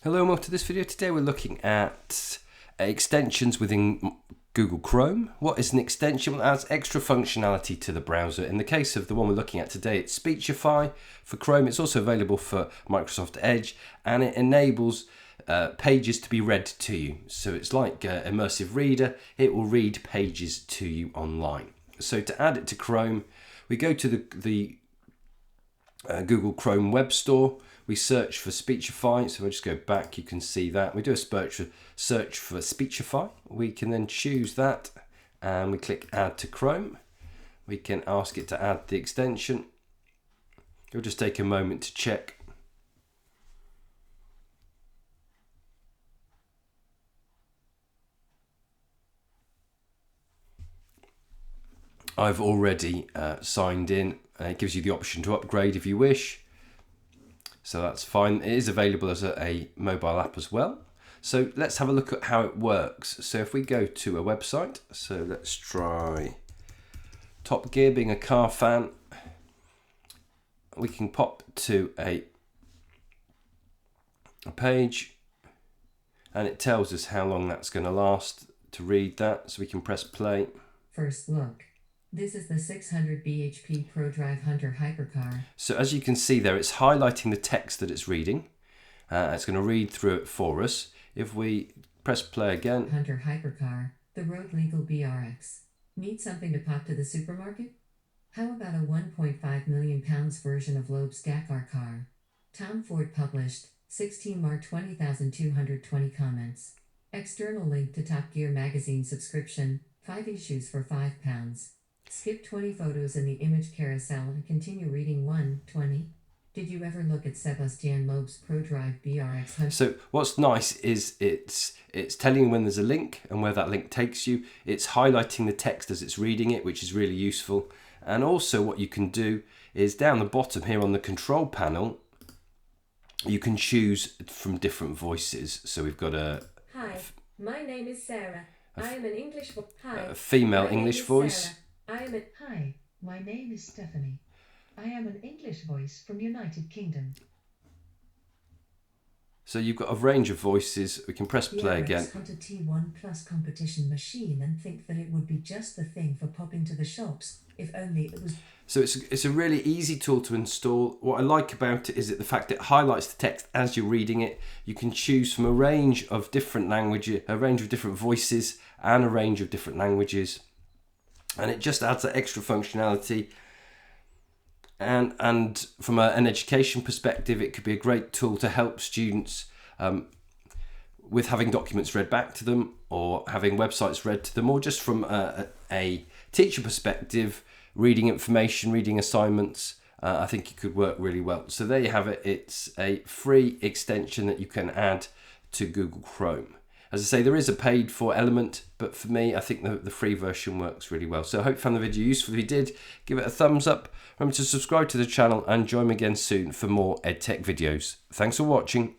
Hello and welcome to this video. Today we're looking at extensions within Google Chrome. What is an extension? Well, it adds extra functionality to the browser. In the case of the one we're looking at today, it's Speechify for Chrome. It's also available for Microsoft Edge, and it enables pages to be read to you. So it's like Immersive Reader. It will read pages to you online. So to add it to Chrome, we go to the Google Chrome Web Store. We search for Speechify, so we'll just go back, you can see that. We do a search for Speechify. We can then choose that and we click Add to Chrome. We can ask it to add the extension. It'll just take a moment to check. I've already signed in. It gives you the option to upgrade if you wish. So that's fine. It is available as a mobile app as well. So let's have a look at how it works. So if we go to a website, so let's try Top Gear, being a car fan. We can pop to a page and it tells us how long that's going to last to read that. So we can press play. First look. This is the 600 bhp ProDrive Hunter hypercar. So as you can see there, it's highlighting the text that it's reading. It's going to read through it for us. If we press play again. Hunter hypercar, the road legal BRX. Need something to pop to the supermarket? How about a £1.5 million version of Loeb's Dakar car? Tom Ford published, 16 March 20,220 comments. External link to Top Gear magazine subscription, 5 issues for £5. Skip 20 photos in the image carousel and continue reading 1:20. Did you ever look at Sebastian Loeb's ProDrive BRX Hunter? So what's nice is it's telling you when there's a link and where that link takes you. It's highlighting the text as it's reading it, which is really useful. And also what you can do is down the bottom here on the control panel, you can choose from different voices. So we've got Hi, my name is Sarah. I am an English a female English voice. Hi, my name is Stephanie. I am an English voice from United Kingdom. So you've got a range of voices. We can press play again. The RX T1 Plus competition machine and think that it would be just the thing for popping to the shops, if only it was... So it's a really easy tool to install. What I like about it is that the fact it highlights the text as you're reading it. You can choose from a range of different languages, a range of different voices and a range of different languages. And it just adds that extra functionality. And from an education perspective, it could be a great tool to help students with having documents read back to them, or having websites read to them, or just from a teacher perspective, reading information, reading assignments. I think it could work really well. So there you have it. It's a free extension that you can add to Google Chrome. As I say, there is a paid for element, but for me, I think the free version works really well. So I hope you found the video useful. If you did, give it a thumbs up. Remember to subscribe to the channel and join me again soon for more EdTech videos. Thanks for watching.